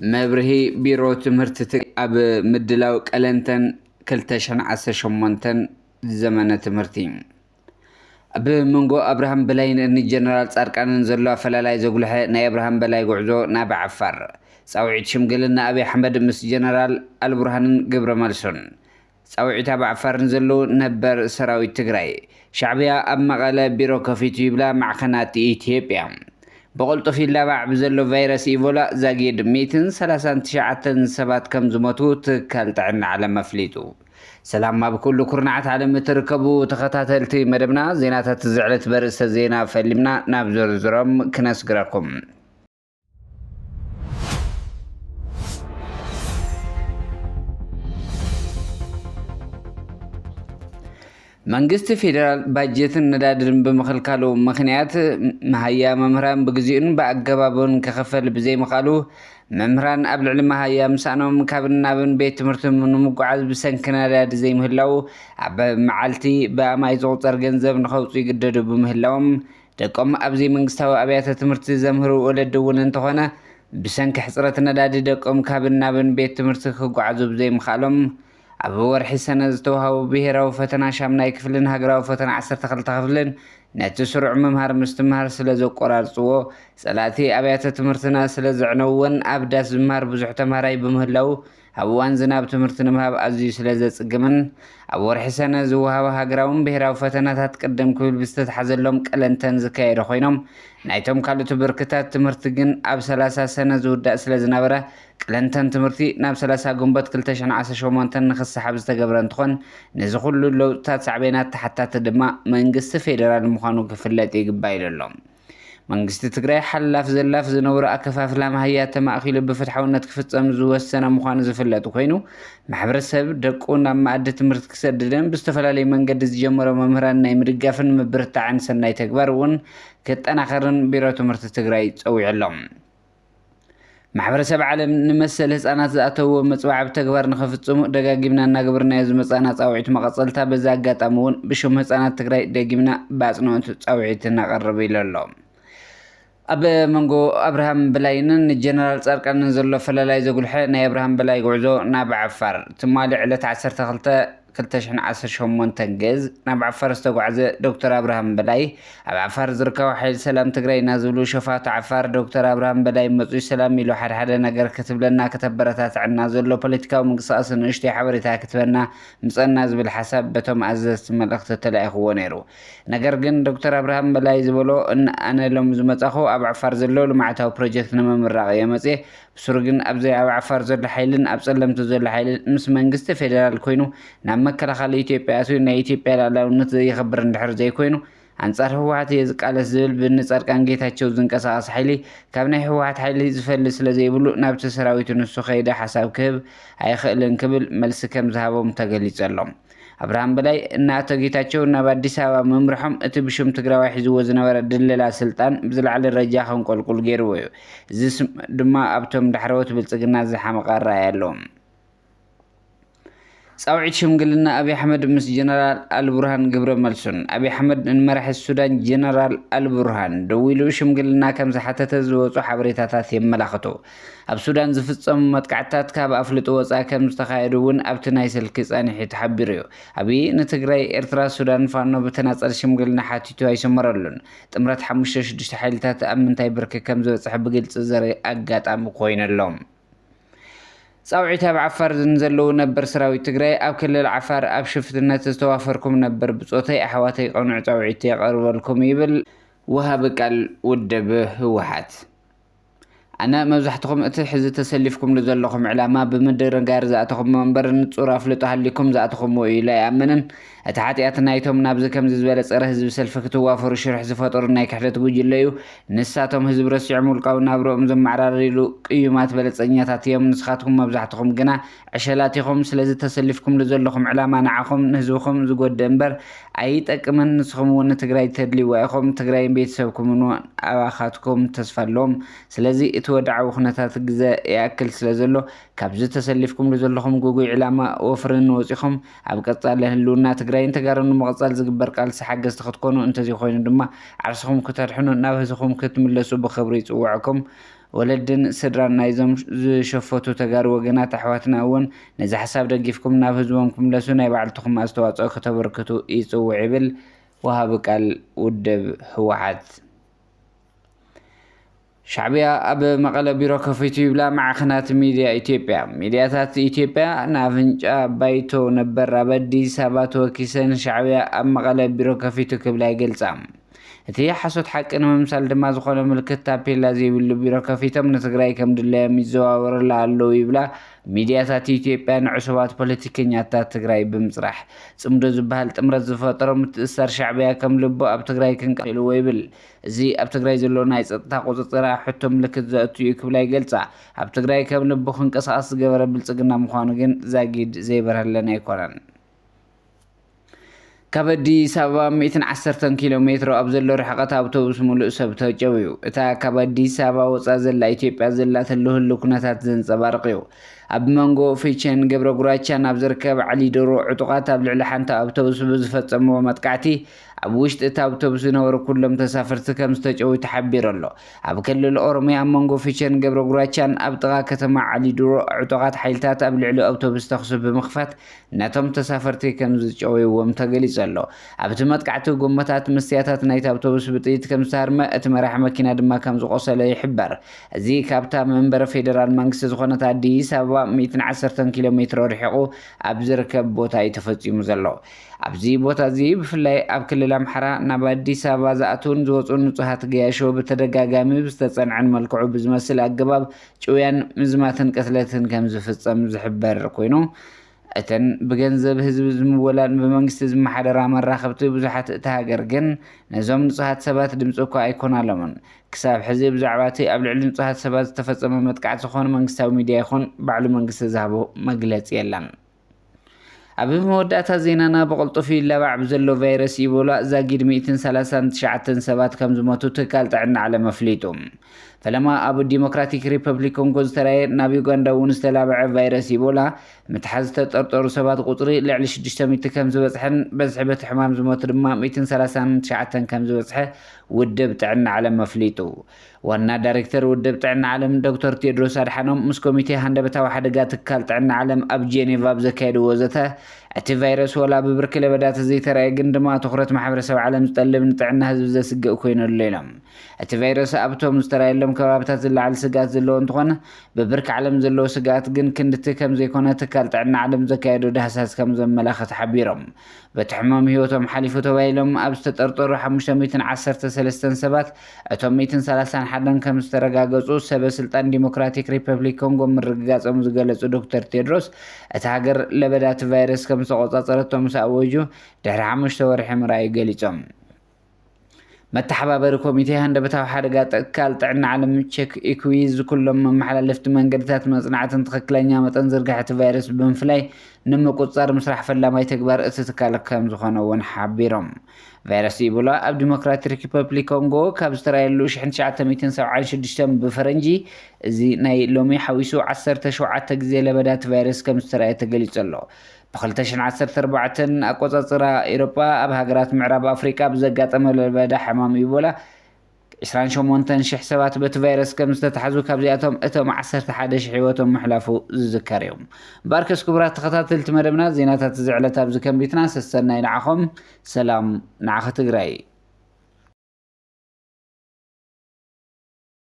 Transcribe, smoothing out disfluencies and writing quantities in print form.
مبرهي بيرو تمرت أب مدلاو قلنتن كلتشن عسر شمونتن زمن تمرتين أب منغو أبراهام بلاين إني جنرال صارقان نزلوا فلالاي زغلحه ناي أبراهام بلاي غعزو ناب عفار صاوعيت شمغلنا أبي حمد مس جنرال البرهان قبر مالسون صاوعيت أبا عفار نزلوا نبر سراوي تግራይ شعبيا أب مقالة بيرو كفيتو يبلا مع خنات إثيوبيا بقولت في اللعبة بزلو فيروس إيفولا زاقيد 239 سبات كم زمتو تكالت عنا على مفليتو سلام ما بكل كرنعات على متركبو تخطاتلتي مدبنا زيناتات زعلت برس زينا فلمنا نابزور زرم كنسقركم መንግስት ፌደራል ባጀትን ነዳድርን በመከልከሉ ምክንያት መሃያ መምህራን በግዚኡን በአገባቡን ከኸፈል ብዘይ መኻሉ መምህራን ኣብ ልዕሊ መሃያ ምሳኖም ካብን ናብን ቤት ትምህርቶም ንምጉዓዝ ብሰንኪ ነዳዲ ዘይምህላው ኣብ መዓልቲ ብኣማይ ዝቑፀር ገንዘብ ንኸውፁ ይግደዱ ብምህላዎም ደቆም ኣብዚ መንግስታዊ ኣብያተ ትምህርቲ ዘምህሩ ወለዲ እውን እንተኾነ ብሰንኪ ሕፅረት ነዳዲ ደቆም ካብን ናብን ቤት ትምህርቲ ክጓዓዙ ብዘይ ምኻሎም ኣብ ወርሒ ሰነ ዝተዋሃቡ ብሄራዊ ፈተና ሻምናይ ክፍልን ሃገራዊ ፈተና 12 ክፍልን ነቲ ስሩዕ ምምሃር ምስትምሃር ስለ ዘቆራርፅዎ ጸላቲ ኣብያተ ትምህርትና ስለ ዝዕነውን ኣብ ዳስ ዝምሃር ብዙሕ ተምሃራይ ብምህላው ኣብ እዋን ዝናብ ትምህርቲ ንምሃብ ኣዝዩ ስለ ዘጽግምን ኣብ ወርሒ ሰነ ዝወሃበ ሃገራውን ብሄራዊ ፈተናታት ቅድም ክብል ብዝተተሓዘሎም ቀለንተን ዝካየደ ኮይኖም ናይቶም ካልኦት ብርክታት ትምህርቲ ግን ኣብ 30 ሰነ ዝውዳእ ስለ ዝነበረ ቀለንተን ትምህርቲ ናብ 30 ግንቦት 2018 ንኽሰሓብ ዝተገብረ እንትኾን ነዚ ኩሉ ለውጥታት ሳዕቤናት ተሓታቲ ድማ መንግስቲ ፌደራል ምዃኑ ክፍለጥ ይግባእ ኣሎ መንግስቲ ትግራይ ሓላፍ ዘላፍ ዝነብሩ ኣከፋፍላ ማህያ ተማእኺሉ ብፍትሓውነት ክፍጸም ዝወሰነ ምዃኑ ዝፍለጥ ኮይኑ ማሕበረሰብ ደቁ ናብ ማኣዲ ትምህርቲ ክሰድድን ብዝተፈላለዩ መንገዲ ዝጀመሮ መምህራን ናይ ምድጋፍን ምብርታዕን ሰናይ ተግባር እውን ክጠናኸርን ቢሮ ትምህርቲ ትግራይ ፀዊዑሎም ማሕበረሰብ ዓለም ንመሰል ህፃናት ዝኣተውዎ መፅዋዕ ብተግባር ንኸፍጽሙ ደጋጊምና እናገበርናዮ ዝመፃና ፃውዒት መቐፀልታ በዛ ኣጋጣሚ እውን ብሽም ህፃናት ትግራይ ደጊምና ብኣፅንኦት ፃውዒት እናቐርብ ኢሉ ኣሎ ኣብ መንጎ ኣብርሃም በላይንን ጀነራል ጻድቃንን ዘሎ ፈላላይ ዘጉልሐ ናይ ኣብርሃም በላይ ጉዕዞ ናብ ዓፋር ትማሊ ዕለት 12 2018 ገዝ ናብ ዓፋር ዝተጓዓዘ ዶክተር ኣብርሃም በላይ ኣብ ዓፋር ዝርከቡ ሓይሊ ሰላም ትግራይ እናዝብሉ ሸፋቱ ዓፋር ዶክተር ኣብርሃም በላይ መፅኡ ሰላም ኢሉ ሓደ ነገር ክትብለና ከተበረታትዕና ዘሎ ፖለቲካዊ ምንቅስቃስ ንእሽተይ ሓበሬታ ክትበና ምፀና ዝብል ሓሳብ በቶም ኣዘዝቲ መልእኽቲ ተላኢኽዎ ነይሩ ነገር ግን ዶክተር ኣብርሃም በላይ ዝበሎ ኣነ ሎም ዝመፃኹ ኣብ ዓፋር ዘሎ ልምዓታዊ ፕሮጀክት ንምምራቕ እየ መፅየ ብሱሩ ግን ኣብዚ ኣብ ዓፋር ዘሎ ሓይልን ኣብ ጸለምቲ ዘሎ ሓይልን ምስ መንግስቲ ፌደራል ኮይኑ ናብ መከላኸሊ ኢትዮጵያ ኣትዩ ናይ ኢትዮጵያ ሉዓላውነት ዘይኽበር እንድሕር ዘይኮይኑ ኣንጻር ህወሓት እየ ዝቃለስ ዝብል ብንጻድቃን ጌታቸው ዝንቀሳቐስ ሓይሊ ካብ ናይ ህወሓት ሓይሊ ዝፈልጥ ስለ ዘይብሉ ናብቲ ሰራዊት ንሱ ከይደ ሓሳብ ክህብ ኣይኽእልን ክብል መልሲ ከም ዝሃቦም ተገሊጹ ኣሎ ኣብርሃም በላይ እናኣቶ ጌታቸው ናብ ኣዲስ ኣበባ ምምርሖም እቲ ብሽም ትግራዋይ ሒዝዎ ዝነበረ ድልላ ስልጣን ብዝለዓለ ደረጃ ከንቆልቁል ገይርዎ እዩ እዚ ድማ ኣብቶም ዳሕረወት ብልጽግና ዝሓመቐ ኣረኣእያ ኣለዎም ጻውዒት ሽምግልና አብይ አሕመድ ምስ ጀነራል አልቡርሃን ግብረ መልሱን አብይ አሕመድ ንመራሒ ሱዳን ጀነራል አልቡርሃን ደዊሉ ሽምግልና ከም ዝሓተተ ዝወፁ ሓበሬታታት የመላኽቱ ኣብ ሱዳን ዝፍጸሙ መጥቃዕትታት ካብ ኣፍልጦ ወፃኢ ከም ዝተኻየዱ እውን ኣብቲ ናይ ስልኪ ጸኒሑ ተሓቢሩ እዩ አብይ ንትግራይ ኤርትራ ሱዳን ፋኖ ብተናፀል ሽምግልና ሓቲቱ ኣይሰመረሉን ጥምረት 5-6 ሓይልታት ኣብ ምንታይ ብርኪ ከም ዝበፅሕ ብግልፂ ዘርኢ ኣጋጣሚ ኮይነሎም ጻውዒት ኣብ ዓፋር ዘለው ነበር ሰራዊት ትግራይ ኣብ ክልል ዓፋር ኣብ ሽፍትነት ዝተዋፈርኩም ነበር ብጾተይ ኣሕዋተይ ቀኑዕ ጻውዒት የቀርበልኩም ይብል ወሃብ ቃል ውድብ ህወሓት ኣነ መብዛሕትኩም እቲ ሕዚ ተሰሊፍኩም ዘለኹም ዕላማ ብምድርጋር ዝኣተኹም መንበር ንጹር ኣፍልጦ ሃሊኩም ዝኣተኹም ኢሉ ኣይኣምንን እቲ ሓጢኣት ናይቶም ናብዚ ከምዚ ዝበለ ፀረ ህዝቢ ሰልፊ ክትዋፈሩ ሽርሕ ዝፈጠሩ ናይ ክሕደት ጉጅለ እዩ ንሳቶም ህዝቢ ረሲዖም ውልቃዊ ናብሮኦም ዘመዓራርሉ ቅዩማት በለፀኛታት እዮም ንስኻትኩም መብዛሕትኩም ግና ዕሸላት ኢኹም ስለዚ ተሰሊፍኩም ዘለኹም ዕላማ ንዓኹም ንህዝብኹም ዝጎድእ እምበር ኣይጠቅምን ንስኹም እውን ትግራይ ተድልይዋ ኢኹም ትግራይን ቤተሰብኩም ኣባኻትኩም ተስፋ ኣለዎም ስለዚ እቲ ወድዓዊ ኩነታት ግዜ ያክል ስለ ዘሎ ካብዚ ተሰሊፍኩም ዘለኹም ጉጉይ ዕላማ ወፍርን ወፂኹም ኣብ ቀጻሊ ህልውና ትግራይን ተጋሩን መቕጻል ዝግበር ቃልሲ ሓገዝቲ ክትኮኑ እንተዚ ኮይኑ ድማ ዓርስኹም ከተድሕኑ ናብ ህዝብኹም ክትምለሱ ብኽብሪ ይፅውዐኩም ወለድን ስድራን ናይዞም ዝሸፈቱ ተጋሩ ወገናት ኣሕዋትና እውን ነዚ ሓሳብ ደጊፍኩም ናብ ህዝቦምኩም ለሱ ናይ ባዕልትኩም ኣስተዋፅኦ ከተበርክቱ ይፅውዕ ይብል ወሃቢ ቃል ውድብ ህወሓት። ሻዕብያ ኣብ መቐለ ቢሮ ከፊቱ ይብላ ማዕኸናት ሚድያ ኢትዮጵያ ሚድያታት ኢትዮጵያ ናፍንጫ ባይቶ ነበር ኣብ ኣዲስ ኣበባ ተወኪሰን ሻዕብያ ኣብ መቐለ ቢሮ ከፊቱ ክብላ ይገልጻ። እቲ ሓሶት ሓቂ ንምምሳል ድማ ዝኾነ ምልክት ታፔላ ዘይብሉ ቢሮ ከፊቶም ንትግራይ ከም ድለዮም ይዘዋወረላ ኣለዉ ይብላ ሚድያታት ኢትዮጵያ ንዕሱባት ፖለቲከኛታት ትግራይ ብምፅራሕ ጽምዶ ዝበሃል ጥምረት ዝፈጠሮ ምትእስሳር ሻዕብያ ከም ልቦ ኣብ ትግራይ ክንቀኢልዎ ይብል። እዚ ኣብ ትግራይ ዘሎ ናይ ፀጥታ ቁፅፅር ሕቶ ምልክት ዘእቱ እዩ ክብላ ይገልጻ። ኣብ ትግራይ ከም ልቦ ክንቀሳቐስ ዝገበረ ብልፅግና ምዃኑ ግን ዛጊድ ዘይበርሀለን ኣይኮነን። ካብ ኣዲስ ኣበባ 110 ኪሎ ሜትሮ ኣብ ዘሎ ርሕቐት ኣውቶቡስ ሙሉእ ሰብ ተጨብዩ። እታ ካብ ኣዲስ ኣበባ ወፃእ ዘላ ኢትዮጵያ ዘላ ተልህሉ ኩነታት ዘንፀባርቕ እዩ። ኣብ መንጎ ፊቸን ገብረ ጉራቻን ኣብ ዝርከብ ዓሊዶሮ ዕጡቓት ኣብ ልዕሊ ሓንቲ ኣውቶቡስ ብዝፈፀምዎ መጥቃዕቲ ኣብ ውሽጢ እቲ ኣውቶቡስ ዝነበሩ ኩሎም ተሳፈርቲ ከም ዝተጨውዩ ተሓቢሩ ኣሎ። ኣብ ክልል ኦሮሚያ ኣብ መንጎ ፊቸን ገብረ ጉራቻን ኣብ ጥቓ ከተማ ዓሊዶሮ ዕጡቓት ሓይልታት ኣብ ልዕሊ ኣውቶቡስ ተኽሲ ብምኽፋት ነቶም ተሳፈርቲ ከም ዝጨውይዎም ተገሊጹ ኣሎ። ኣብቲ መጥቃዕቲ ጎማታት መስትያታት ናይቲ ኣውቶቡስ ብጥይት ከም ዝተሃርመ እቲ መራሒ መኪና ድማ ከም ዝቆሰለ ይሕበር። እዚ ካብታ መንበረ ፌደራል መንግስቲ ዝኾነት ኣዲስ ኣበባ 110 ኪሎ ሜትሮ ርሒቑ ኣብ ዝርከብ ቦታ እዩ ተፈፂሙ ዘሎ። ኣብዚ ቦታ እዚ ብፍላይ ኣብ ክልል ኣምሓራ ናብ ኣዲስ ኣበባ ዝኣትውን ዝወፁን ንጹሃት ገያሾ ብተደጋጋሚ ብዝተጸንዐን መልክዑ ብዝመስል ኣገባብ ጭውያን ምዝማትን ቅትለትን ከም ዝፍጸም ዝሕበር ኮይኑ እተን ብገንዘብ ህዝቢ ዝምወላን ብመንግስቲ ዝመሓደራ መራኸብቲ ብዙሓት እቲ ሃገር ግን ነዞም ንጹሃት ሰባት ድምፂ እኳ ኣይኮናሎምን። ክሳብ ሕዚ ብዛዕባ እቲ ኣብ ልዕሊ ንጹሃት ሰባት ዝተፈጸመ መጥቃዕቲ ዝኾነ መንግስታዊ ሚድያ ይኹን ባዕሉ መንግስቲ ዝሃቦ መግለፂ የለን። ኣብ መወዳእታ ዜናና ብቕልጡፍ ይለባዕ ብዘሎ ቫይረስ ኢቦላ ዛጊድ 139 ሰባት ከም ዝሞቱ ትካል ጥዕና ዓለም ኣፍሊጡ። ፈለማ ኣብ ዲሞክራቲክ ሪፐብሊክ ኮንጎ ዝተራየ ናብ ዩጋንዳ እውን ዝተላበዐ ቫይረስ ኢቦላ ምትሓዝ ዝተጠርጠሩ ሰባት ቁፅሪ ልዕሊ 600 ከም ዝበፅሐን በዝሒ በቲ ሕማም ዝሞቱ ድማ 139 ከም ዝበፅሐ ውድብ ጥዕና ዓለም ኣፍሊጡ። ዋና ዳይሬክተር ውድብ ጥዕና ዓለም ዶክተር ቴድሮስ ኣድሓኖም ምስ ኮሚቴ ሃንደበታዊ ሓደጋ ትካል ጥዕና ዓለም ኣብ ጄኔቫ ብዘካየድዎ ዘተ እቲ ቫይረስ ወላ ብብርኪ ለበዳት ዘይተረኣየ ግን ድማ ትኩረት ማሕበረሰብ ዓለም ዝጠልብ ንጥዕና ህዝቢ ዘስግእ ኮይኑ ኣሎ ኢሎም። እቲ ቫይረስ ኣብቶም ዝተረኣየሎም ከባቢታት ዝለዓለ ስጋት ዘለዎ እንትኾነ በብርኪ ዓለም ዘለዎ ስጋት ግን ክንድቲ ከም ዘይኮነ ትካል ጥዕና ዓለም ዘካየዶ ዳህሳስ ከም ዘመላኽት ሓቢሮም። በቲ ሕማም ሂወቶም ሓሊፉ ተባሂሎም ኣብ ዝተጠርጠሩ 513 ሰባት እቶም 131 ከም ዝተረጋገፁ ሰበስልጣን ዲሞክራቲክ ሪፐብሊክ ኮንጎ ምርግጋፆም ዝገለጹ ዶክተር ቴድሮስ እቲ ሃገር ለበዳቲ ቫይረስ ከም ዝተቆፃፀረቶም ምስ ኣወጁ ድሕሪ 5 ወርሒ ምርኣዩ ገሊፆም። መተሓባበሪ ኮሚቴ ሃንደበታዊ ሓደጋ ትካል ጥዕና ዓለም ቼክ ኢኩዊዝ ኩሎም መመሓላለፍቲ መንገድታት መጽናዕትን ትኽክለኛ መጠን ዝርጋሕቲ ቫይረስ ብምፍላይ ንምቁፅጻር ምስራሕ ፈላማይ ተግባር እቲ ትካል ከም ዝኾነ እውን ሓቢሮም። ቫይረስ ኢቦላ ኣብ ዲሞክራቲክ ሪፐብሊክ ኮንጎ ካብ ዝተራየሉ 1976 ብፈረንጂ እዚ ናይ ሎሚ ሓዊሱ 17 ግዜ ለበዳት ቫይረስ ከም ዝተራየ ተገሊጹ ኣሎ። ብ2014 ኣቆፃፅራ ኤሮጳ ኣብ ሃገራት ምዕራብ ኣፍሪካ ብዘጋጠመ ለበዳ ሕማም ኢቦላ 28,000 ሰባት በቲ ቫይረስ ከም ዝተታሕዙ ካብዚኣቶም እቶም 11,000 ህይወቶም ምሕላፉ ዝዝከር እዩ። ባርከስ ክቡራት ተኸታተልቲ መደብና ዜናታት እዚ ዕለት ኣብዚ ከንቢትና ሰሰናይ ንዓኹም ሰላም ንዓኸ ትግራይ